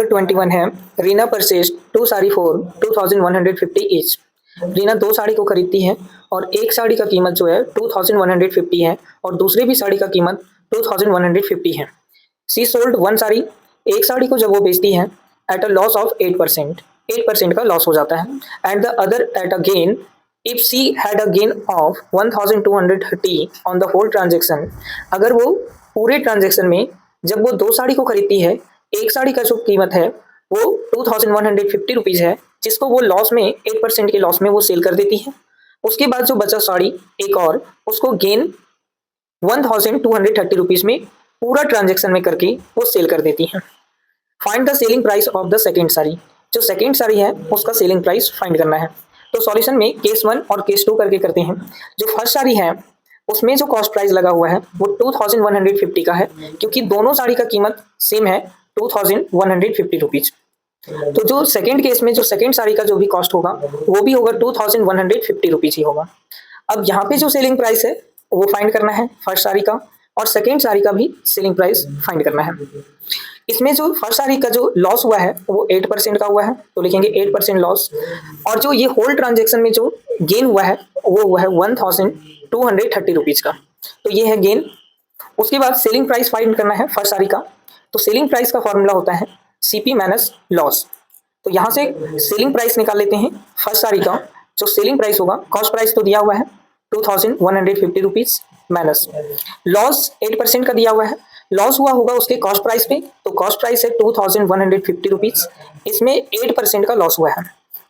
21 है। Reena purchase 2 sari for 2150 each. Reena 2 sari को खरीदती है और एक साड़ी का कीमत जो है 2150 है और दूसरी भी साड़ी का कीमत 2150 है। सी सोल्ड 1 साड़ी, एक साड़ी को जब वो बेचती है एट अ लॉस ऑफ 8%, 8% का लॉस हो जाता है। And the other at a gain if she had a gain of 1230 on the whole transaction. अगर वो पूरे ट्रांजेक्शन में जब वो 2 साड़ी को खरीदती है, एक साड़ी का जो कीमत है वो 2150 रुपीज़ है, जिसको वो लॉस में 8% के लॉस में वो सेल कर देती है। उसके बाद जो बचा साड़ी एक और, उसको गेन 1230 रुपीज़ में पूरा ट्रांजेक्शन में करके वो सेल कर देती है। Find the selling price of the second sari. जो सेकेंड साड़ी है उसका सेलिंग प्राइस फाइंड करना है। तो सॉल्यूशन में केस 1 और केस 2 करके करते हैं। जो फर्स्ट साड़ी है उसमें जो कॉस्ट प्राइस लगा हुआ है वो 2150 का है, क्योंकि दोनों साड़ी का कीमत सेम है 2150 रुपीज़। तो जो सेकेंड केस में जो सेकेंड साड़ी का जो भी कॉस्ट होगा वो भी होगा 2150 रुपीज़ ही होगा। अब यहाँ पे जो सेलिंग प्राइस है वो फाइंड करना है फर्स्ट साड़ी का, और सेकेंड साड़ी का भी सेलिंग प्राइस फाइंड करना है। इसमें जो फर्स्ट साड़ी का जो लॉस हुआ है वो 8% का हुआ है, तो लिखेंगे 8% लॉस। और जो ये होल ट्रांजेक्शन में जो गेन हुआ है वो हुआ है 1230 रुपीज़ का, तो ये है गेन। उसके बाद सेलिंग प्राइस फाइंड करना है फर्स्ट साड़ी का। तो सेलिंग प्राइस का फॉर्मूला होता है सीपी माइनस लॉस। तो यहाँ से सेलिंग प्राइस निकाल लेते हैं फर्स्ट साड़ी का। जो सेलिंग प्राइस होगा, कॉस्ट प्राइस तो दिया हुआ है 2150 रुपीज़ माइनस लॉस 8% का दिया हुआ है। लॉस हुआ होगा उसके कॉस्ट प्राइस पे, तो कॉस्ट प्राइस है 2150 रुपीज़, इसमें 8% का लॉस हुआ है,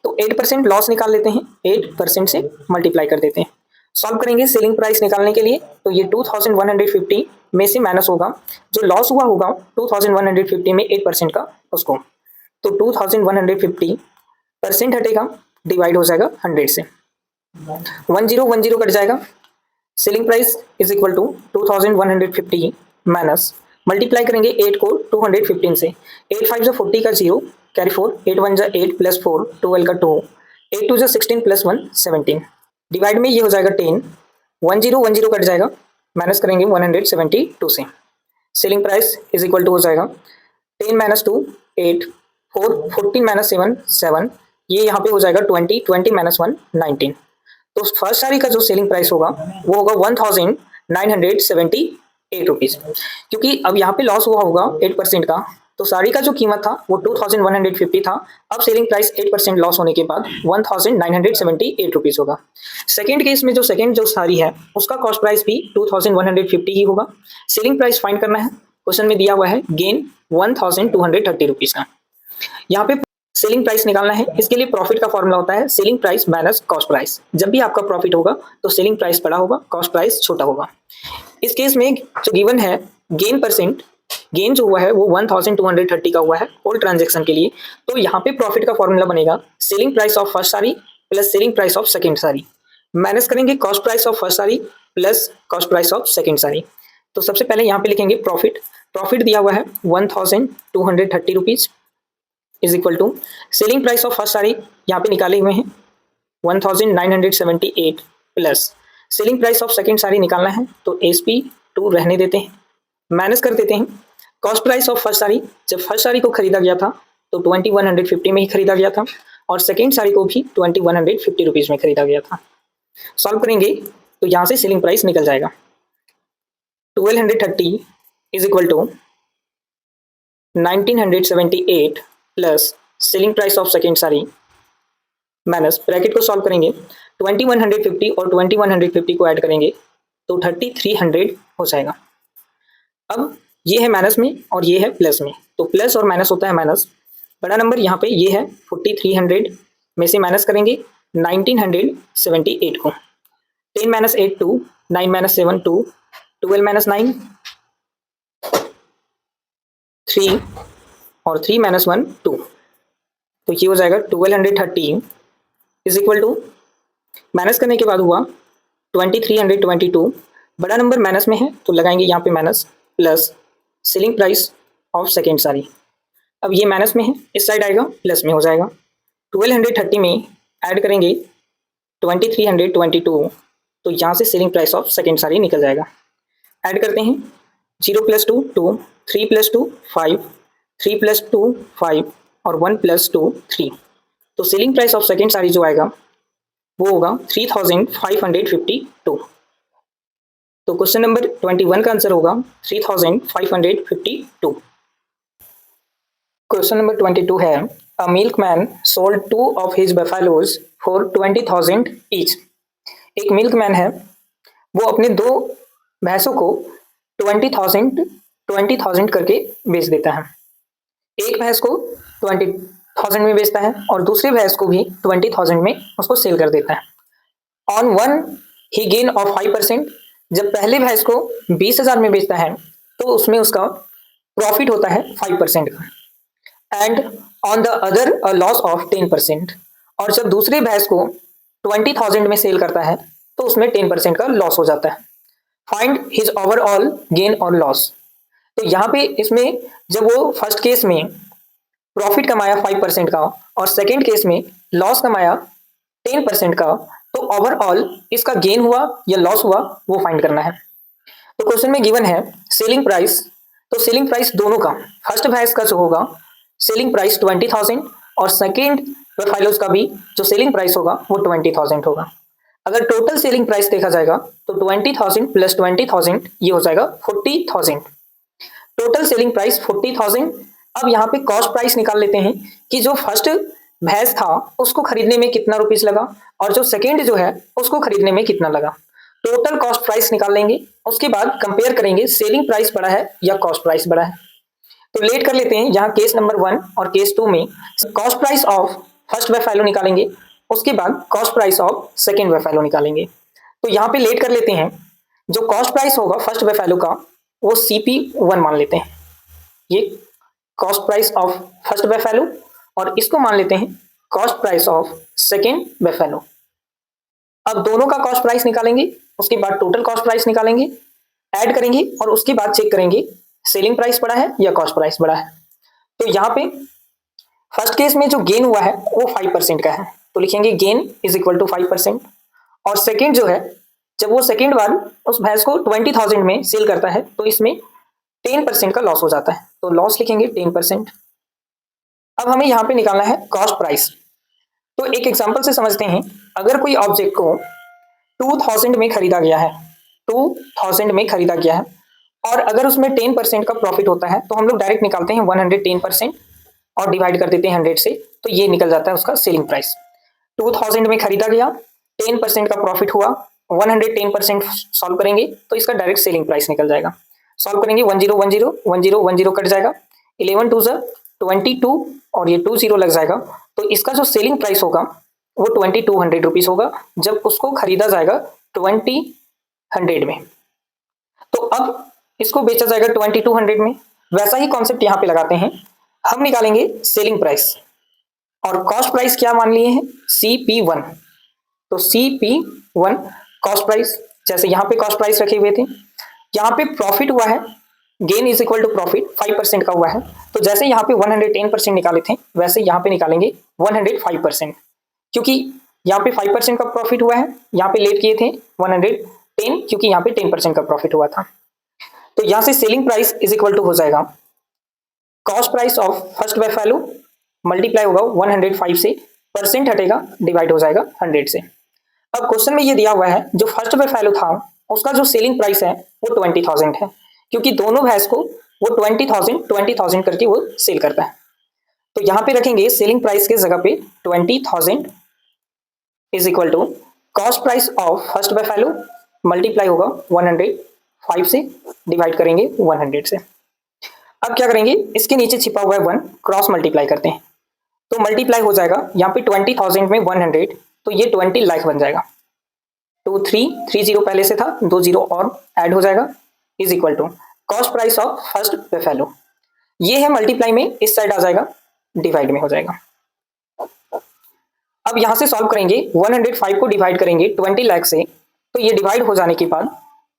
तो 8% लॉस निकाल लेते हैं, 8% से मल्टीप्लाई कर देते हैं। सॉल्व करेंगे सेलिंग प्राइस निकालने के लिए, तो ये 2150 में से माइनस होगा जो लॉस हुआ होगा 2150 में 8% का उसको, तो 2150% हटेगा, डिवाइड हो जाएगा 100 से, 1010 कट जाएगा। Selling price is equal to 2150 minus multiply करेंगे 8 को 215 से, 8 5 जो 40 का 0 कैरी 4, 8 1 जा 8 प्लस 4 12 का 2, 8 2 जा 16 प्लस 1 17, डिवाइड में ये हो जाएगा 10, 1010 कट जाएगा, माइनस करेंगे 172 से। Selling price is equal to हो जाएगा 10 माइनस 2 8 4 14 माइनस 7 7, ये यहाँ पे हो जाएगा 20 20 माइनस 1 19। तो फर्स्ट साड़ी का जो सेलिंग प्राइस होगा वो होगा 1978 रुपीज़, क्योंकि अब यहाँ पे लॉस हुआ होगा 8% का, तो साड़ी का जो कीमत था वो 2150 था, अब सेलिंग प्राइस 8% लॉस होने के बाद 1978 रुपीज़ होगा। सेकेंड केस में जो सेकेंड जो साड़ी है उसका कॉस्ट प्राइस भी 2150 ही होगा। सेलिंग प्राइस फाइंड करना है, क्वेश्चन में दिया हुआ है गेन 1230 रुपीज़ का। यहाँ पे सेलिंग प्राइस निकालना है, इसके लिए प्रॉफिट का फॉर्मूला होता है selling price minus cost price. जब भी आपका प्रॉफिट होगा तो सेलिंग प्राइस बड़ा होगा, कॉस्ट प्राइस छोटा होगा। इस केस में जो गिवन है गेन परसेंट, गेन जो हुआ है वो 1230 का हुआ है होल ट्रांजेक्शन के लिए, तो यहाँ पे प्रॉफिट का फॉर्मूला बनेगा selling price of first sari plus selling price of second sari, minus करेंगे cost price of first sari plus cost price of second sari. तो सबसे पहले यहाँ पे लिखेंगे प्रॉफिट, प्रॉफिट दिया हुआ है 1230 rupees is equal to selling price of first sari यहाँ पे निकाले हुए हैं 1978 plus selling price of second sari निकालना है, तो SP2 रहने देते हैं, माइनस कर देते हैं cost price of first sari. जब फर्स्ट साड़ी को खरीदा गया था तो 2150 में ही खरीदा गया था, और सेकेंड साड़ी को भी 2150 रुपीज़ में खरीदा गया था। सॉल्व करेंगे तो यहाँ से सेलिंग प्राइस निकल जाएगा 1230 is equal to 1978 plus selling price of second sari minus, bracket को सॉल्व करेंगे 2150 और 2150 को ऐड करेंगे तो 3300 हो जाएगा। अब ये है माइनस में और ये है प्लस में, तो प्लस और माइनस होता है माइनस, बड़ा नंबर यहाँ पे ये है 4300 में से माइनस करेंगे 1978 को, 10 माइनस 8 2, 9 माइनस 7 2, 12 माइनस 9 3 और 3 माइनस 1 2, तो ये हो जाएगा 1230 इज इक्वल टू, माइनस करने के बाद हुआ 2322, बड़ा नंबर माइनस में है तो लगाएंगे यहाँ पे minus, plus selling price of second sari, अब ये माइनस में है इस साइड आएगा प्लस में हो जाएगा, 1230 में ऐड करेंगे 2322, तो यहाँ से selling price of second sari निकल जाएगा। ऐड करते हैं 0 + 2 2, 3 + 2 5, 3 + 2 5 और 1 + 2 3। तो selling price of second sari जो आएगा वो होगा 3552। तो क्वेश्चन नंबर 21 का आंसर होगा 3552। क्वेश्चन नंबर 22 है a milkman sold 2 of his buffaloes for 20,000 each. एक मिल्कमैन है, वो अपने 2 भैंसों को 20,000 करके बेच देता है। एक भैंस को 20,000 में बेचता है और दूसरे भैंस को भी 20,000 में उसको सेल कर देता है। On one he gain of 5%। जब पहले भैंस को 20,000 में बेचता है तो उसमें उसका प्रॉफिट होता है 5% का, and on the other a loss of 10%। और जब दूसरे भैंस को 20,000 में सेल करता है तो उसमें 10% का लॉस हो जाता है। फाइंड हिज ओवरऑल गेन और लॉस। तो यहाँ पे इसमें जब वो फर्स्ट केस में प्रॉफिट कमाया 5% का और सेकेंड केस में लॉस कमाया 10% का, तो ओवरऑल इसका गेन हुआ या लॉस हुआ वो फाइंड करना है। तो क्वेश्चन में गिवन है सेलिंग प्राइस। तो सेलिंग प्राइस दोनों का, फर्स्ट भैंस का जो होगा सेलिंग प्राइस 20,000 और सेकेंड बफेलोज का भी जो सेलिंग प्राइस होगा वो 20,000 होगा। अगर टोटल सेलिंग प्राइस देखा जाएगा तो 20,000 + 20,000 ये हो जाएगा 40,000। Total selling price 40,000। अब यहाँ पे कॉस्ट प्राइस निकाल लेते हैं कि जो फर्स्ट भैंस था उसको खरीदने में कितना रुपीस लगा और जो सेकेंड जो है उसको खरीदने में कितना लगा। टोटल कॉस्ट प्राइस निकाल लेंगे, उसके बाद कंपेयर करेंगे सेलिंग प्राइस बड़ा है या कॉस्ट प्राइस बड़ा है। तो लेट कर लेते हैं, यहाँ केस नंबर 1 और केस 2 में cost price of first buffalo निकालेंगे, उसके बाद cost price of second buffalo निकालेंगे। तो यहाँ पे लेट कर लेते हैं, जो कॉस्ट प्राइस होगा फर्स्ट बफेलो का वो CP1 मान लेते हैं, ये cost price of first buffalo, और इसको मान लेते हैं cost price of second buffalo. अब दोनों का कॉस्ट प्राइस निकालेंगे, उसके बाद टोटल कॉस्ट प्राइस निकालेंगे, ऐड करेंगे और उसके बाद चेक करेंगे सेलिंग प्राइस बड़ा है या कॉस्ट प्राइस बड़ा है। तो यहाँ पे फर्स्ट केस में जो गेन हुआ है वो 5% का है, तो लिखेंगे गेन इज इक्वल टू 5%। और सेकेंड जो है, जब वो सेकेंड बार उस भैंस को 20,000 में सेल करता है तो इसमें 10% का लॉस हो जाता है, तो लॉस लिखेंगे 10%। अब हमें यहाँ पे निकालना है कॉस्ट प्राइस। तो एक एग्जांपल से समझते हैं, अगर कोई ऑब्जेक्ट को 2,000 में खरीदा गया है, 2,000 में खरीदा गया है और अगर उसमें 10% का प्रॉफिट होता है तो हम लोग डायरेक्ट निकालते हैं 110% और डिवाइड कर देते हैं 100 से, तो ये निकल जाता है उसका सेलिंग प्राइस। 2,000 में खरीदा गया, 10% का प्रॉफिट हुआ, 110% सॉल्व करेंगे तो इसका डायरेक्ट सेलिंग प्राइस निकल जाएगा। सॉल्व करेंगे 10 10 10 10 कट जाएगा, 11 2 22 और ये 20 लग जाएगा, तो इसका जो सेलिंग प्राइस होगा वो 2200 रुपीज होगा जब उसको खरीदा जाएगा 2000 में। तो अब इसको बेचा जाएगा 2200 में। वैसा ही कॉन्सेप्ट यहाँ पे लगाते हैं, हम निकालेंगे सेलिंग प्राइस और कॉस्ट प्राइस क्या मान लिए हैं CP1। तो CP1 कॉस्ट प्राइस, जैसे यहाँ पे कॉस्ट प्राइस रखे हुए थे, यहाँ पे प्रॉफिट हुआ है, gain is equal to profit 5% का हुआ है, तो जैसे यहाँ पे 110% निकाले थे वैसे यहाँ पे निकालेंगे 105%, क्योंकि यहाँ पे 5% का प्रॉफिट हुआ है, यहाँ पे लेट किए थे 110 क्योंकि यहाँ पे 10% का प्रॉफिट हुआ था। तो यहाँ से selling price is equal to हो जाएगा cost price of first buffalo multiply होगा 105 से, परसेंट हटेगा डिवाइड हो जाएगा 100 से। अब क्वेश्चन में ये दिया हुआ है जो फर्स्ट बफेलो था उसका जो सेलिंग प्राइस है वो 20,000 है, क्योंकि दोनों भैंस को वो 20,000 करके वो सेल करता है। तो यहाँ पे रखेंगे सेलिंग प्राइस के जगह पे 20,000 is equal to cost price of first buffalo multiply होगा 105 से, डिवाइड करेंगे 100 से। अब क्या करेंगे, इसके नीचे छिपा हुआ है 1, क्रॉस मल्टीप्लाई करते हैं तो मल्टीप्लाई हो जाएगा यहाँ पे 20,000 में 100, तो ये 20 लाख बन जाएगा। तो 3 0 पहले से था, 2 0 और ऐड हो जाएगा, is equal to cost price of first buffalo. ये है मल्टीप्लाई में, इस साइड आ जाएगा, डिवाइड में हो जाएगा। अब यहां से सॉल्व करेंगे, 105 को डिवाइड करेंगे 20 लाख से, तो ये डिवाइड हो जाने के बाद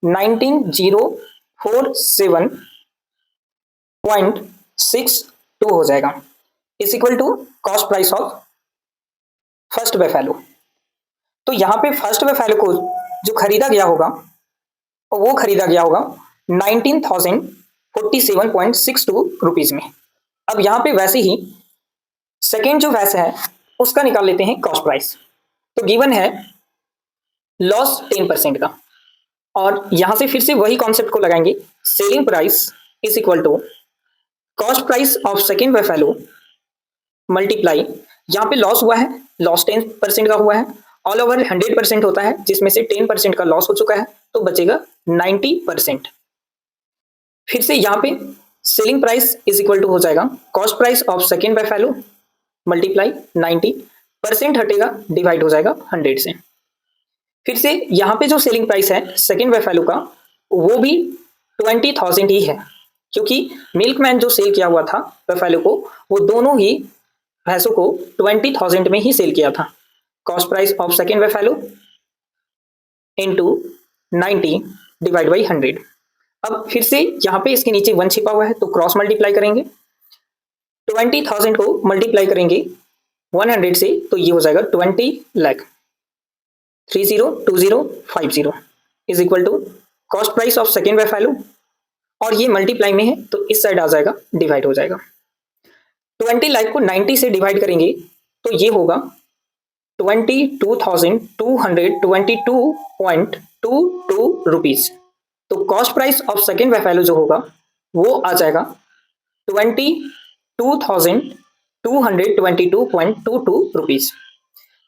19,047.62 हो जाएगा, is equal to cost price of first buffalo. तो यहाँ पे फर्स्ट बफेलो को जो खरीदा गया होगा वो खरीदा गया होगा 19,047.62 रुपीज में। अब यहाँ पे वैसे ही सेकेंड जो वैसे है उसका निकाल लेते हैं कॉस्ट प्राइस। तो गिवन है लॉस 10% का, और यहां से फिर से वही कॉन्सेप्ट को लगाएंगे, selling price is equal to cost price of second buffalo multiply, यहाँ पे लॉस हुआ है, लॉस 10% का हुआ है, ऑल ओवर 100% होता है जिसमें से 10% का लॉस हो चुका है तो बचेगा 90%। फिर से यहाँ पे selling price is equal to हो जाएगा cost price of second buffalo multiply 90%, हटेगा डिवाइड हो जाएगा 100 से। फिर से यहाँ पे जो सेलिंग प्राइस है सेकेंड बफेलो का वो भी 20,000 ही है, क्योंकि मिल्कमैन जो सेल किया हुआ था बफेलो को वो दोनों ही भैंसों को 20,000 में ही सेल किया था। Cost price of second buffalo into 90 divide by 100। अब फिर से यहाँ पे इसके नीचे 1 छिपा हुआ है तो क्रॉस मल्टीप्लाई करेंगे, 20,000 को मल्टीप्लाई करेंगे 100 से तो ये हो जाएगा 20 lakh 302050 is equal to cost price of second buffalo, और ये मल्टीप्लाई में है तो इस साइड आ जाएगा डिवाइड हो जाएगा। 20 लाख को 90 से डिवाइड करेंगे तो ये होगा 22,222.22 रुपीज। तो cost price of second buffalo जो होगा वो आ जाएगा 22,222.22 रुपीज।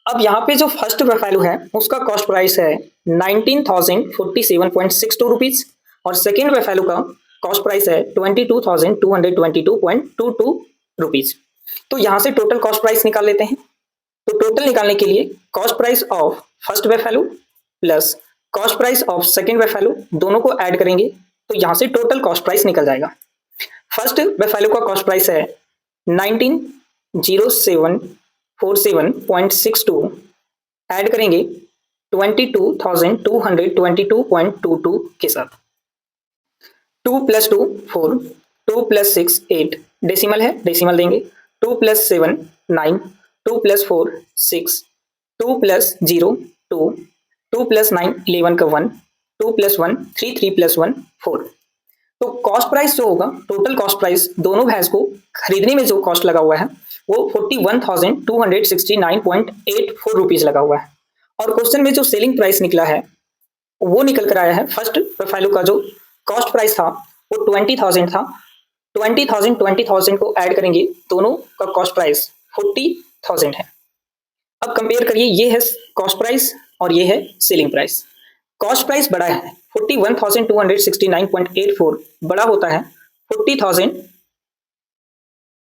अब यहाँ पे जो फर्स्ट बफेलो है उसका कॉस्ट प्राइस है 19,047.62 रुपीज, और सेकेंड बफेलो का कॉस्ट प्राइस है 22,222.22 रुपीज। तो यहाँ से टोटल कॉस्ट प्राइस निकाल लेते हैं। तो टोटल निकालने के लिए cost price of first buffalo plus cost price of second buffalo दोनों को ऐड करेंगे तो यहाँ से टोटल कॉस्ट प्राइस निकल जाएगा। फर्स्ट बफेलो का कॉस्ट प्राइस है 19,0747.62, ऐड करेंगे 22,222.22 के साथ। 2 + 2 4, 2 + 6 8, डेसिमल है डेसिमल देंगे, 2 + 7 9, 2 + 4 6, 2 + 0 2, 2 + 9 11 का 1, 2 + 1 3, 3 + 1 4। तो कॉस्ट प्राइस जो होगा टोटल कॉस्ट प्राइस दोनों भैंस को खरीदने में जो कॉस्ट लगा हुआ है वो 41,269.84 रुपीज लगा हुआ है। और क्वेश्चन में जो सेलिंग प्राइस निकला है वो निकल कर आया है, फर्स्ट बफेलो का जो कॉस्ट प्राइस था वो 20,000 था, 20,000 को ऐड करेंगे दोनों का कॉस्ट प्राइस 40,000 है। अब कंपेयर करिए, ये है कॉस्ट प्राइस और ये है सेलिंग प्राइस। कॉस्ट प्राइस बड़ा है 41,269.84 बड़ा होता है 40,000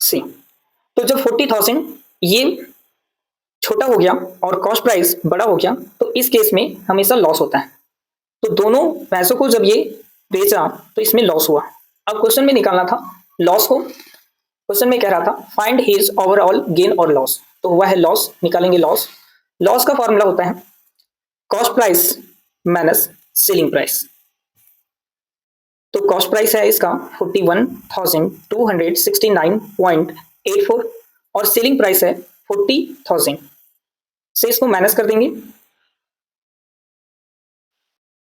से। तो जब 40,000 ये छोटा हो गया और कॉस्ट प्राइस बड़ा हो गया तो इस केस में हमेशा लॉस होता है। तो दोनों पैसों को जब ये बेचा तो इसमें लॉस हुआ। अब क्वेश्चन में निकालना था लॉस को। क्वेश्चन में कह रहा था फाइंड हिज ओवरऑल गेन और लॉस, तो हुआ है लॉस, निकालेंगे लॉस। लॉस का फॉर्मूला होता है cost price minus selling price. तो कॉस्ट प्राइस है इसका 41,269.84 और सेलिंग प्राइस है 40,000 से इसको माइनस कर देंगे,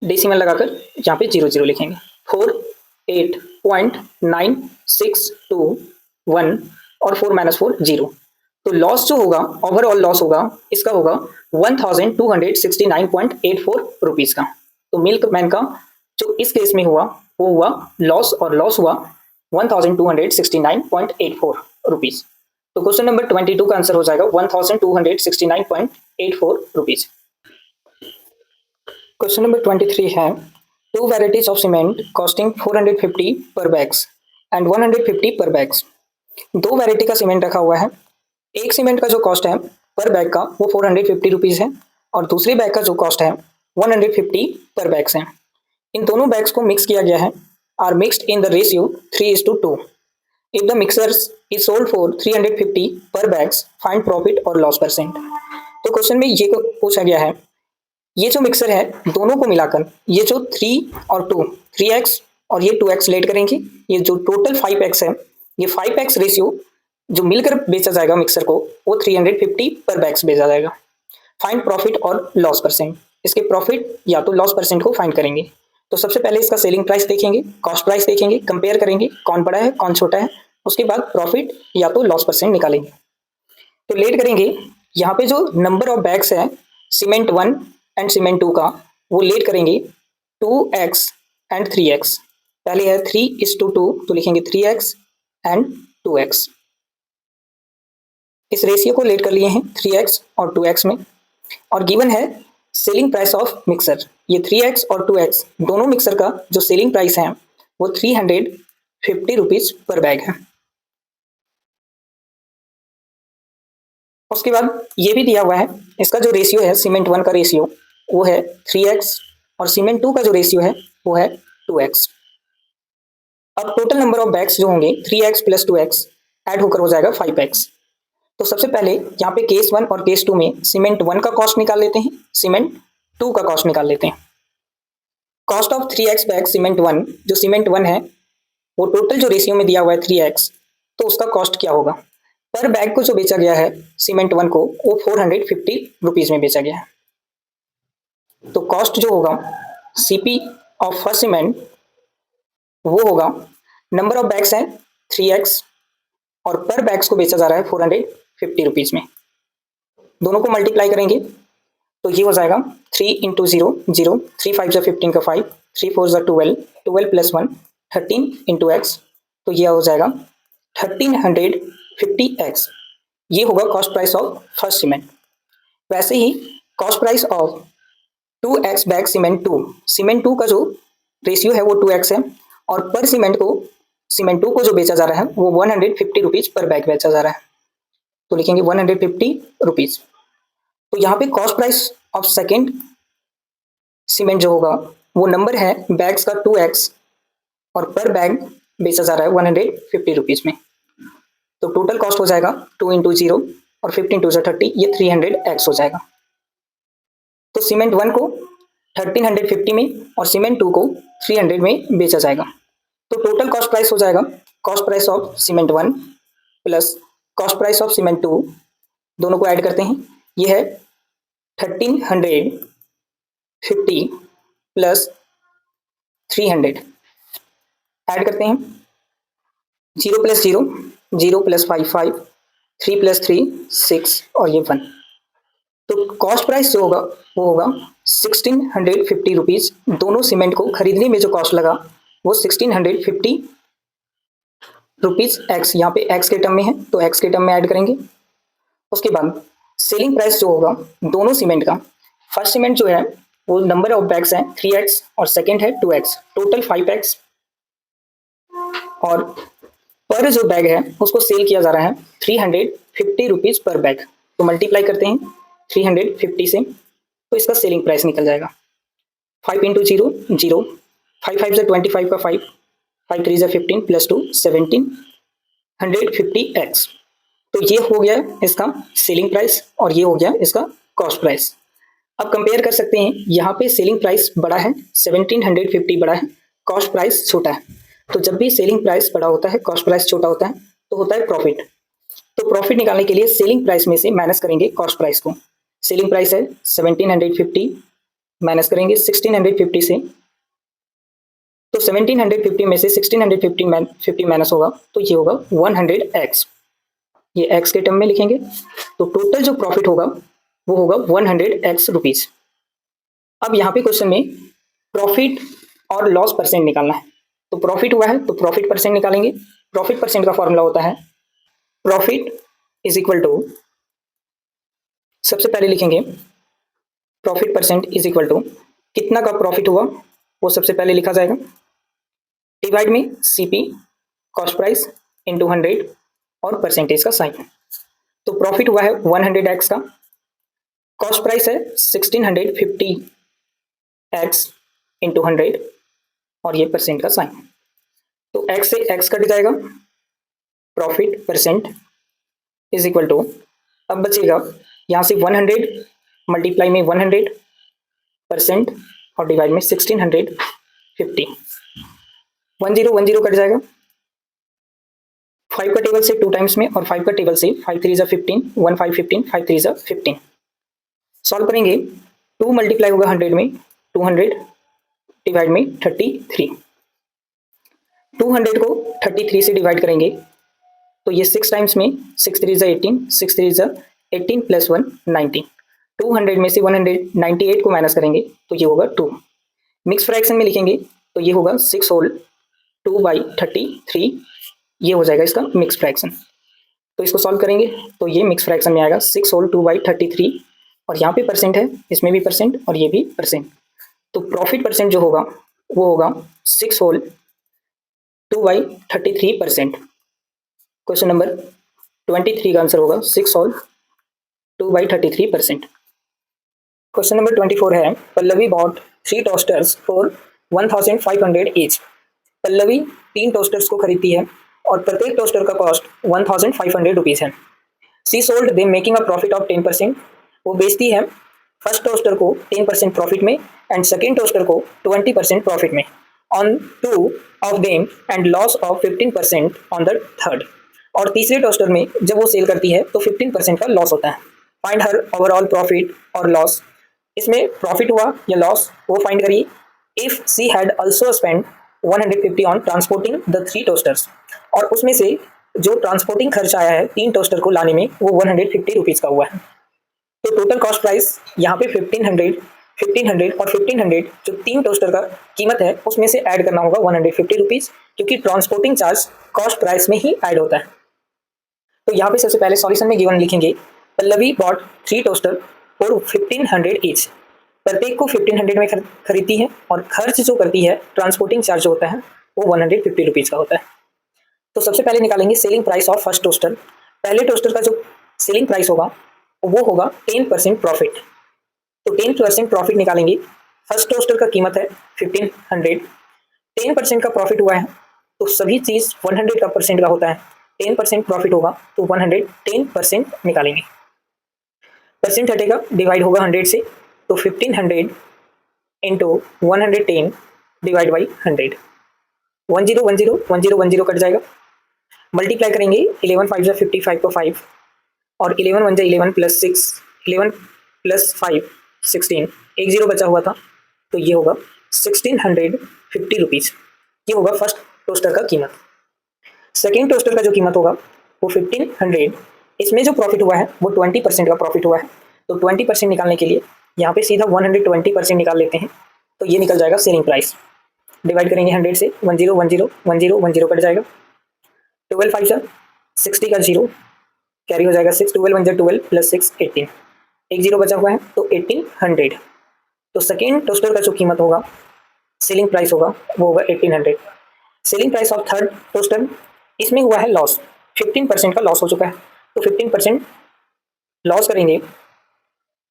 डेसिमल लगाकर यहाँ पे 0 0 लिखेंगे, 48.9621 और 4 - 4 0। तो लॉस जो होगा ओवरऑल लॉस होगा इसका होगा 1,269.84 रुपीज का। तो मिल्कमैन का जो इस केस में हुआ वो हुआ लॉस, और लॉस हुआ 1,269.84 रुपीज। तो क्वेश्चन नंबर 22 का आंसर हो जाएगा 1,269.84 रुपीज। क्वेश्चन नंबर 23 है 2 varieties of cement costing 450 per bags and 150 per bags। 2 variety का सीमेंट रखा हुआ है। एक सीमेंट का जो कॉस्ट है पर बैग का वो 450 रुपीज है और दूसरी बैग का जो कॉस्ट है 150 पर बैग्स है। इन दोनों बैग्स को मिक्स किया गया है, are mixed in the ratio 3:2। If the mixers is sold for 350 per bags find profit और लॉस परसेंट। तो क्वेश्चन में ये पूछा गया है ये जो मिक्सर है दोनों को मिलाकर ये जो 3 और 2 3x और ये 2x लेट करेंगे, ये जो टोटल 5x है ये 5x रेशियो जो मिलकर बेचा जाएगा मिक्सर को वो 350 पर बैग्स बेचा जाएगा। फाइंड प्रॉफिट और लॉस परसेंट, इसके प्रॉफिट या तो लॉस परसेंट को फाइंड करेंगे। तो सबसे पहले इसका सेलिंग प्राइस देखेंगे, कॉस्ट प्राइस देखेंगे, कंपेयर करेंगे कौन बड़ा है कौन छोटा है, उसके बाद प्रॉफिट या तो लॉस परसेंट निकालेंगे। तो लेट करेंगे, यहाँ पे जो नंबर ऑफ बैग्स है सीमेंट 1 एंड सीमेंट 2 का, वो लेट करेंगे 2x एंड 3x। पहले है 3:2 तो लिखेंगे 3x एंड 2x। इस रेशियो को लेट कर लिए हैं 3x और 2x में, और गिवन है सेलिंग प्राइस ऑफ मिक्सर। ये 3x और 2x दोनों मिक्सर का जो सेलिंग प्राइस है वो 350 रुपीज पर बैग है। उसके बाद ये भी दिया हुआ है, इसका जो रेशियो है सीमेंट 1 का रेशियो वो है 3x और सीमेंट 2 का जो रेशियो है वो है 2x। अब टोटल नंबर ऑफ बैग्स जो होंगे 3x प्लस 2x ऐड होकर हो जाएगा 5x। तो सबसे पहले यहाँ पे केस 1 और केस 2 में सीमेंट 1 का कॉस्ट निकाल लेते हैं, सीमेंट 2 का कॉस्ट निकाल लेते हैं। Cost of 3x bag cement 1, जो सीमेंट 1 है वो टोटल जो रेशियो में दिया हुआ है 3x, तो उसका कॉस्ट क्या होगा? पर बैग को जो बेचा गया है सीमेंट 1 को वो 450 रुपीज में बेचा गया है। तो कॉस्ट जो होगा सीपी ऑफ फर्स्ट सीमेंट वो होगा, नंबर ऑफ बैग्स है 3x और पर बैग्स को बेचा जा रहा है 450 रुपीज में। दोनों को मल्टीप्लाई करेंगे तो ये हो जाएगा 3 × 0 0, 3 5 15 का 5, 3 4 12, 12 प्लस 1 13 × x, तो यह हो जाएगा 1350x। ये होगा cost price of first cement. वैसे ही cost price of 2x bag cement 2, cement 2 का जो रेशियो है वो 2x है और पर सीमेंट को सीमेंट 2 को जो बेचा जा रहा है वो 150 रुपीज पर बैग बेचा जा रहा है, तो लिखेंगे 150 रुपीज। तो यहाँ पे cost price of second cement जो होगा वो नंबर है बैग्स का 2x और पर बैग बेचा जा रहा है 150 रुपीज में। तो टोटल कॉस्ट हो जाएगा 2 × 0 और 15 2 30, ये 300x हो जाएगा। तो सीमेंट 1 को 1350 में और सीमेंट 2 को 300 में बेचा जाएगा। तो टोटल कॉस्ट प्राइस हो जाएगा cost price of cement 1 plus cost price of cement 2, दोनों को ऐड करते हैं, ये है 1350 प्लस 300, ऐड करते हैं 0 प्लस 0 0 प्लस 5 5, 3 प्लस 3 6 और ये 1। तो कॉस्ट प्राइस जो होगा वो होगा 1650 रुपीज। दोनों सीमेंट को खरीदने में जो कॉस्ट लगा वो 1650 रुपीज एक्स, यहाँ पे एक्स के टर्म में है तो एक्स के टर्म में ऐड करेंगे। उसके बाद सेलिंग प्राइस जो होगा दोनों सीमेंट का, फर्स्ट सीमेंट जो है वो नंबर ऑफ बैग्स है 3x और सेकेंड है 2x, टोटल 5x, और पर जो बैग है उसको सेल किया जा रहा है 350 रुपीज पर बैग। तो मल्टीप्लाई करते हैं 350 से, तो इसका सेलिंग प्राइस निकल जाएगा 5 × 0 0, 5 5 25 का 5, 5 3 15 प्लस 2 1750x। तो ये हो गया इसका सेलिंग प्राइस और ये हो गया इसका कॉस्ट प्राइस। अब कंपेयर कर सकते हैं, यहाँ पे सेलिंग प्राइस बड़ा है 1750 बड़ा है, कॉस्ट प्राइस छोटा है। तो जब भी सेलिंग प्राइस बड़ा होता है कॉस्ट प्राइस छोटा होता है तो होता है प्रॉफिट। तो प्रॉफिट निकालने के लिए सेलिंग प्राइस में से माइनस करेंगे कॉस्ट प्राइस को। सेलिंग प्राइस है 1750, माइनस करेंगे 1650 से, तो 1750 में से 1650 माइनस होगा तो ये होगा 100x, ये x के टर्म में लिखेंगे। तो टोटल जो प्रॉफिट होगा वो होगा 100x रुपीज। अब यहाँ पे क्वेश्चन में प्रॉफिट और लॉस परसेंट निकालना है, तो प्रॉफिट हुआ है तो प्रॉफिट परसेंट निकालेंगे। प्रॉफिट परसेंट का फॉर्मूला होता है प्रॉफिट इज इक्वल टू, सबसे पहले लिखेंगे profit percent is equal to कितना का प्रॉफिट हुआ वो सबसे पहले लिखा जाएगा, डिवाइड में सीपी कॉस्ट प्राइस इंटू 100 और परसेंटेज का साइन। तो प्रॉफिट हुआ है 100x का, कॉस्ट प्राइस है 1650x इंटू 100 और ये परसेंट का साइन। तो x से x कट जाएगा, profit percent is equal to, अब बचेगा यहाँ से 100 मल्टीप्लाई में 100 परसेंट और डिवाइड में 1650, 10 कट जाएगा, 5 का टेबल से 2 टाइम्स में और 5 का टेबल से 5 3 15, 1 5 15, 5 3 15। सॉल्व करेंगे 2 मल्टीप्लाई होगा 100 में 200 डिवाइड में 33, 200 को 33 से डिवाइड करेंगे तो ये 6 टाइम्स में 6 3 ज़ा 18, 6 3 ज़ा 18 प्लस 1 19। 200 में से 198 को माइनस करेंगे तो ये होगा 2। मिक्स फ्रैक्शन में लिखेंगे तो ये होगा 6 होल 2/33, ये हो जाएगा इसका मिक्स फ्रैक्शन। तो इसको सॉल्व करेंगे तो ये मिक्स फ्रैक्शन में आएगा 6 होल 2/33, और यहाँ पे परसेंट है, इसमें भी परसेंट और ये भी परसेंट। तो प्रॉफिट परसेंट जो होगा वो होगा 6 होल 2/33%। क्वेश्चन नंबर 23 का आंसर होगा 6 होल 2/33%। क्वेश्चन नंबर 24 है, Pallavi bought 3 toasters for 1500 each. Pallavi 3 toasters को खरीदती है और प्रत्येक टोस्टर का कॉस्ट 1500 रुपीज़ है। She sold them making a profit of 10%। वो बेचती है फर्स्ट टोस्टर को 10% प्रॉफिट में एंड सेकेंड टोस्टर को 20% प्रॉफिट में on 2 of them and loss of 15% on the third. और तीसरे टोस्टर में जब वो सेल करती है तो 15% का लॉस होता है। फाइंड हर ओवरऑल प्रॉफिट और लॉस। इसमें प्रॉफिट हुआ या लॉस वो फाइंड करिए। If she had also spend 150 on transporting the 3 toasters, और उसमें से जो ट्रांसपोर्टिंग खर्च आया है 3 टोस्टर को लाने में वो 150 रुपीज़ का हुआ है। तो टोटल कॉस्ट प्राइस यहाँ पे 1500 और 1500 जो 3 टोस्टर का कीमत है उसमें से ऐड करना होगा 150 रुपीज़, क्योंकि ट्रांसपोर्टिंग चार्ज कॉस्ट प्राइस में ही ऐड होता है। तो यहाँ पे सबसे पहले सॉल्यूशन में गिवन लिखेंगे Pallavi bought 3 toaster for 1500 each. प्रत्येक को 1500 में खरीदती है और खर्च जो करती है ट्रांसपोर्टिंग चार्ज होता है वो 150 रुपीज़ का होता है। तो सबसे पहले निकालेंगे selling price of first toaster. पहले टोस्टर का जो सेलिंग प्राइस होगा वो होगा 10% प्रॉफिट। तो 10% प्रॉफिट निकालेंगे। फर्स्ट टोस्टर का कीमत है 1500, 10% का प्रॉफिट हुआ है तो सभी चीज़ 100 का परसेंट का होता है। 10% प्रॉफिट होगा तो 110% निकालेंगे। परसेंट हटेगा, डिवाइड होगा 100 से, तो 1500 इंटू 110 डिवाइड बाई 100। 10 कट जाएगा। मल्टीप्लाई करेंगे 11 5 जा 55 को 5 और 11 1 जा 11 प्लस 6, 11 प्लस 5 16, एक जीरो बचा हुआ था तो ये होगा 1650 रुपीज़। ये होगा फर्स्ट टोस्टर का कीमत। सेकेंड टोस्टर का जो कीमत होगा वो 1500। इसमें जो प्रॉफिट हुआ है वो 20% का प्रॉफिट हुआ है। तो 20% निकालने के लिए यहाँ पे सीधा 120% निकाल लेते हैं तो ये निकल जाएगा सेलिंग प्राइस। डिवाइड करेंगे 100 से, 10 कट जाएगा। 12 5 जा 60 का जीरो कैरी हो जाएगा 6, 12 1 जा 12 प्लस 6 18, एक जीरो बचा हुआ है तो 1800। तो सेकेंड टोस्टर का जो कीमत होगा सेलिंग प्राइस होगा वो होगा 1800। Selling price of third toaster, इसमें हुआ है लॉस, 15% का लॉस हो चुका है तो 15% लॉस करेंगे।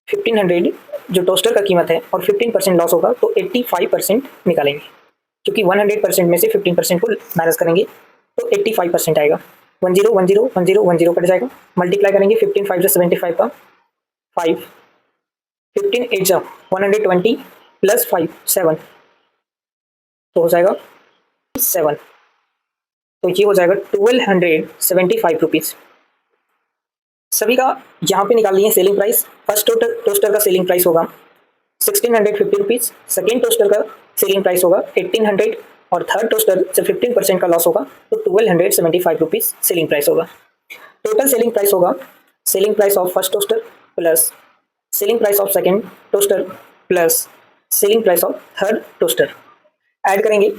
1500 जो टोस्टर का कीमत है और 15% लॉस होगा तो 85% निकालेंगे, क्योंकि 100% में से 15% को माइनस करेंगे तो 85% आएगा। 10 कट जाएगा। मल्टीप्लाई करेंगे 15 5 जा 75 का 5, 15 8 जा 120 प्लस 5 7, तो हो जाएगा 7। तो ये हो जाएगा 1275 रुपीज़। सभी का यहाँ पे निकाल लिए सेलिंग प्राइस। फर्स्ट टोस्टर का सेलिंग प्राइस होगा 1650 रुपीज़, सेकेंड टोस्टर का सेलिंग प्राइस होगा 1800 और थर्ड टोस्टर जब 15% का लॉस होगा तो 1275 रुपीज़ सेलिंग प्राइस होगा। टोटल सेलिंग प्राइस होगा selling price of first toaster plus selling price of second toaster plus selling price of third toaster. Add करेंगे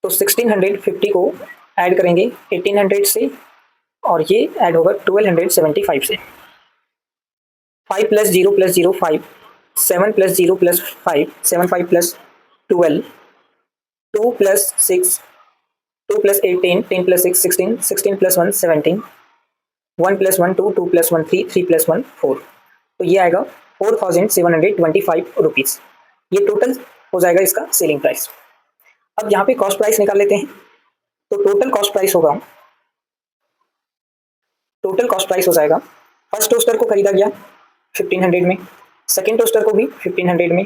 तो 1650 को ऐड करेंगे 1800 से और ये ऐड होगा 1275 से। 5 plus 0 5, 7 plus 0 plus 5, 7 5 plus 12, 2 plus 6, 2 plus 8 10, 10 plus 6 16, 16 plus 1 17, 1 plus 1 2, 2 plus 1 3, 3 plus 1 4। तो ये आएगा 4725 रुपीज़। ये टोटल हो जाएगा इसका सेलिंग प्राइस। अब यहाँ पे कॉस्ट प्राइस निकाल लेते हैं। तो टोटल कॉस्ट प्राइस हो जाएगा फर्स्ट टोस्टर को खरीदा गया 1500 में, सेकेंड टोस्टर को भी 1500 में,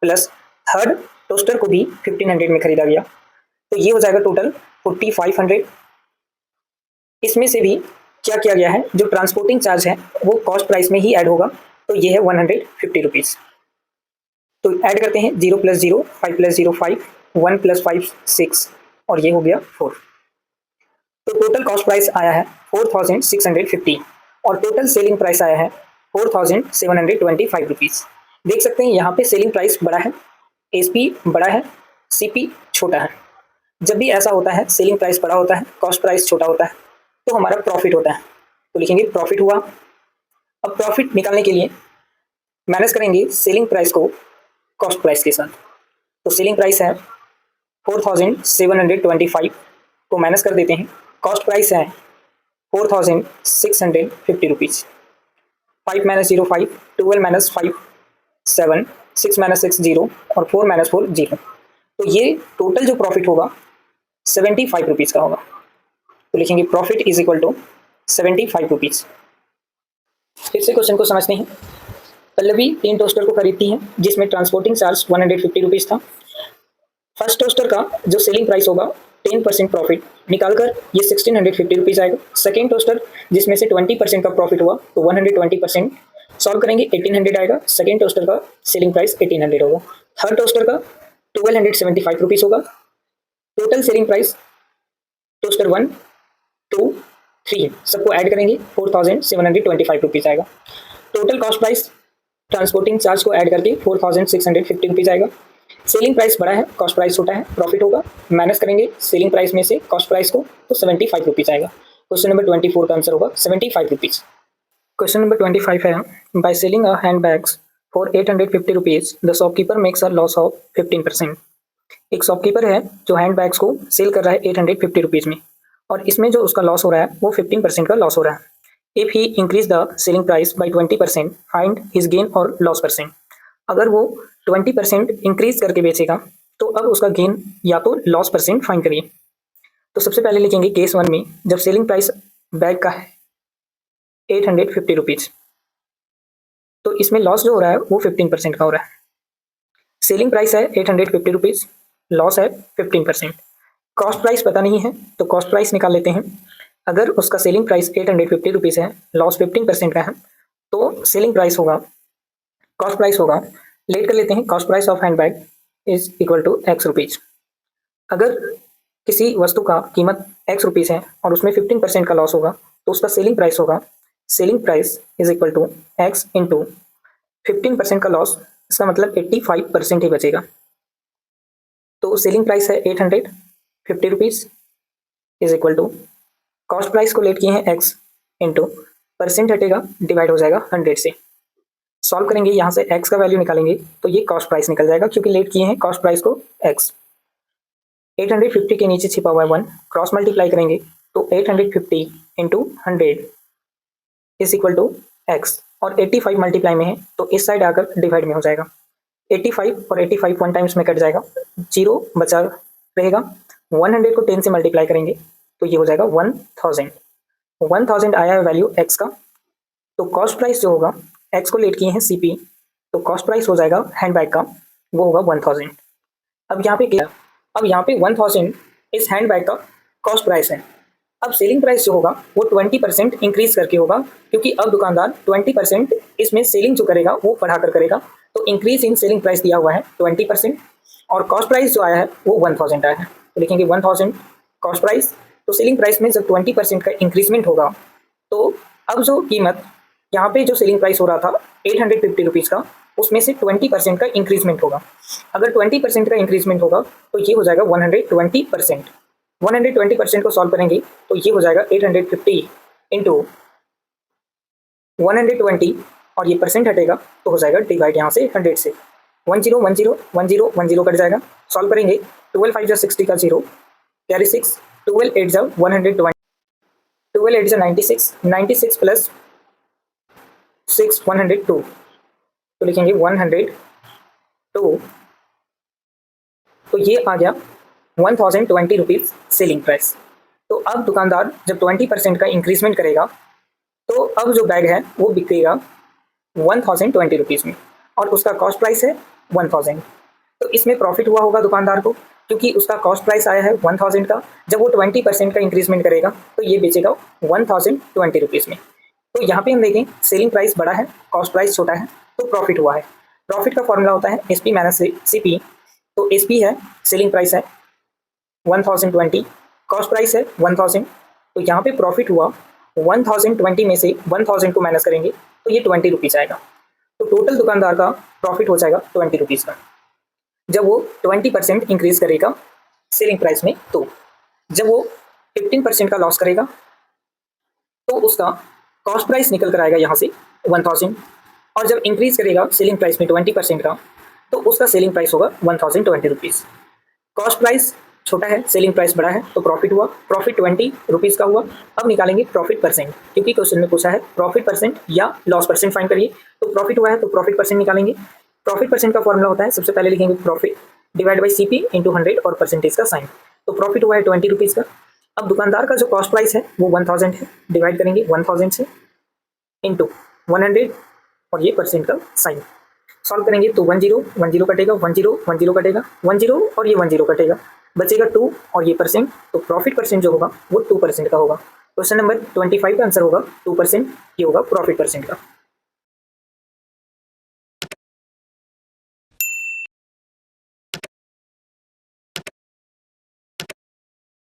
प्लस थर्ड टोस्टर को भी 1500 में खरीदा गया। तो ये हो जाएगा टोटल 4500। इसमें से भी क्या किया गया है, जो ट्रांसपोर्टिंग चार्ज है वो कॉस्ट प्राइस में ही ऐड होगा तो ये है 150 रुपीज़। तो ऐड करते हैं 0 प्लस 0 5 प्लस 0 5, 1 प्लस 5 6 और ये हो गया 4। तो टोटल कॉस्ट प्राइस आया है 4650 और टोटल सेलिंग प्राइस आया है 4725 रुपीज़। देख सकते हैं यहाँ पे सेलिंग प्राइस बड़ा है, एसपी बड़ा है, सीपी छोटा है। जब भी ऐसा होता है, सेलिंग प्राइस बड़ा होता है, कॉस्ट प्राइस छोटा होता है, तो हमारा प्रॉफिट होता है। तो लिखेंगे प्रॉफिट हुआ। अब प्रॉफिट निकालने के लिए माइनस करेंगे सेलिंग प्राइस को कॉस्ट प्राइस के साथ। तो सेलिंग प्राइस है 4725 को माइनस कर देते हैं, कॉस्ट प्राइस है 4650 रुपीज़। 5 माइनस 0 5, 12 माइनस 5 7, 6 माइनस 6 0 और 4 माइनस 4 0। तो ये टोटल जो प्रॉफिट होगा 75 रुपीज़ का होगा। तो लिखेंगे profit is equal to 75 rupees. फिर से क्वेश्चन को समझते हैं। पल्लवी 3 टोस्टर को खरीदती है जिसमें ट्रांसपोर्टिंग चार्ज 150 रुपीज़ था। फर्स्ट टोस्टर का जो सेलिंग प्राइस होगा 10% प्रॉफिट निकालकर ये 1650 रुपीज़ आएगा। सेकेंड टोस्टर जिसमें से 20% का प्रॉफिट हुआ तो 120% सॉल्व करेंगे 1800 आएगा। सेकेंड टोस्टर का सेलिंग प्राइस 1800 होगा। थर्ड टोस्टर का 1275 रुपीज़ होगा। टोटल सेलिंग प्राइस टोस्टर 1 2 3 सबको ऐड करेंगे 4725 रुपीज़ आएगा। Total cost price transporting charge को ऐड करके 4650 रुपीज़ आएगा। सेलिंग प्राइस बड़ा है, कॉस्ट प्राइस छोटा है, प्रॉफिट होगा। माइनस करेंगे सेलिंग प्राइस में से कॉस्ट प्राइस को तो 75 रुपीज़ आएगा। क्वेश्चन नंबर 24 का आंसर होगा 75 रुपीज़। क्वेश्चन नंबर 25 है, by selling a hand bags for 850 rupees the shopkeeper makes a loss of 15%। एक शॉपकीपर है जो हैंड बैग्स को सेल कर रहा है 850 रुपीज़ में और इसमें जो उसका लॉस हो रहा है वो 15% का लॉस हो रहा है। If he increase the selling price by 20% find his gain और लॉस परसेंट। अगर वो 20% इंक्रीज करके बेचेगा तो अब उसका गेन या तो लॉस परसेंट फाइंड करिए। तो सबसे पहले लिखेंगे केस 1 में जब सेलिंग प्राइस बैग का है 850 रुपीज़ तो इसमें लॉस जो हो रहा है वो 15% का हो रहा है। सेलिंग प्राइस है 850 रुपीज़, लॉस है 15%। कॉस्ट प्राइस पता नहीं है तो कॉस्ट प्राइस निकाल लेते हैं। अगर उसका सेलिंग प्राइस 850 रुपीज़ है, लॉस 15% का है, तो सेलिंग प्राइस होगा, कॉस्ट प्राइस होगा, लेट कर लेते हैं, cost price of hand bag is equal to x rupees. अगर किसी वस्तु का कीमत एक्स रुपीज़ है और उसमें 15% का लॉस होगा तो उसका सेलिंग प्राइस होगा, selling price is equal to x into 15% का लॉस, इसका मतलब 85% ही बचेगा। तो सेलिंग प्राइस है 850 rupees is equal to cost price को लेट किए हैं एक्स इंटू परसेंट हटेगा डिवाइड हो जाएगा 100 से। सॉल्व करेंगे, यहाँ से एक्स का वैल्यू निकालेंगे तो ये कॉस्ट प्राइस निकल जाएगा क्योंकि लेट किए हैं कॉस्ट प्राइस को एक्स। 850 के नीचे छिपा हुआ है 1, क्रॉस मल्टीप्लाई करेंगे तो 850 into 100 is equal to x और 85 मल्टीप्लाई में है तो इस साइड आकर डिवाइड में हो जाएगा। 85 और 85 1 टाइम्स में कट जाएगा, 0 बचा रहेगा। 100 को 10 से मल्टीप्लाई करेंगे तो ये हो जाएगा 1000। 1000 आया है वैल्यू एक्स का। तो कॉस्ट प्राइस जो होगा, एक्स को लेट किए हैं सीपी, तो कॉस्ट प्राइस हो जाएगा हैंडबैग का, वो होगा 1000। अब यहाँ पे क्या, अब यहाँ पे 1000 इस हैंडबैग का कॉस्ट प्राइस है। अब सेलिंग प्राइस जो होगा वो 20% इंक्रीज करके होगा क्योंकि अब दुकानदार 20% इसमें सेलिंग जो करेगा वो बढ़ाकर करेगा। तो इंक्रीज इन सेलिंग प्राइस दिया हुआ है 20% और कॉस्ट प्राइस जो आया है वो 1000 आया है। तो लिखेंगे 1000 कॉस्ट प्राइस। तो सेलिंग प्राइस में जब 20% का इंक्रीजमेंट होगा तो अब जो कीमत यहाँ पे जो सेलिंग प्राइस हो रहा था 850 रुपीज़ का, उसमें से 20% का इंक्रीजमेंट होगा। अगर 20% का इंक्रीजमेंट होगा तो ये हो जाएगा 120%। 120% को सॉल्व करेंगे तो ये हो जाएगा 850 इंटू 120 और ये परसेंट हटेगा तो हो जाएगा डिवाइड यहाँ से 100 से। 10 10 10 10 कट जाएगा। सॉल्व करेंगे 12 5 60 का 0 कैरी 6, 12 8 120, 12 8 96, 96 प्लस 6 102। तो लिखेंगे 102। तो ये आ गया 1020 रुपीज़ सेलिंग प्राइस। तो अब दुकानदार जब 20% का इंक्रीजमेंट करेगा तो अब जो बैग है वो बिकेगा 1020 रुपीज़ में और उसका कॉस्ट प्राइस है 1000। तो इसमें प्रॉफिट हुआ होगा दुकानदार को क्योंकि उसका कॉस्ट प्राइस आया है 1000 का। जब वो 20% का इंक्रीजमेंट करेगा तो ये बेचेगा 1020 रुपीज़ में। तो यहाँ पे हम देखें सेलिंग प्राइस बड़ा है, कॉस्ट प्राइस छोटा है, तो प्रॉफिट हुआ है। प्रॉफिट का फॉर्मूला होता है एसपी माइनस सीपी। तो एसपी है, सेलिंग प्राइस है 1020, कॉस्ट प्राइस है 1000 तो यहाँ पे प्रॉफिट हुआ 1020 में से 1000 को माइनस करेंगे तो ये 20 रुपीज़ आएगा। तो टोटल दुकानदार का प्रॉफिट हो जाएगा 20 रुपीज़ का। जब वो 20% इंक्रीज करेगा सेलिंग प्राइस में, तो जब वो 15% का लॉस करेगा तो उसका कॉस्ट प्राइस निकल कर आएगा यहाँ से 1000, और जब इंक्रीज करेगा सेलिंग प्राइस में 20% का तो उसका सेलिंग प्राइस होगा 1020 रुपीज़। कॉस्ट प्राइस छोटा है, सेलिंग प्राइस बड़ा है, तो प्रॉफिट हुआ, प्रॉफिट 20 रुपीज़ का हुआ। अब निकालेंगे प्रॉफिट परसेंट, क्योंकि क्वेश्चन में पूछा है प्रॉफिट परसेंट या लॉस परसेंट फाइंड करिए। तो प्रॉफिट हुआ है तो प्रॉफिट परसेंट निकालेंगे। प्रॉफिट परसेंट का फॉर्मूला होता है, सबसे पहले लिखेंगे profit divide by CP into 100 और परसेंटेज का साइन। तो प्रॉफिट हुआ है 20 रुपीज़ का। अब दुकानदार का जो कॉस्ट प्राइस है वो 1000 है, डिवाइड करेंगे 1000 से इंटू 100 और ये परसेंट का साइन। सॉल्व करेंगे तो 10 कटेगा, 10 कटेगा, 10 और ये 10 कटेगा, बचेगा 2 और ये परसेंट। तो प्रॉफिट परसेंट जो होगा वो 2% का होगा। क्वेश्चन नंबर 25 का आंसर होगा 2%, ये होगा प्रॉफिट परसेंट का।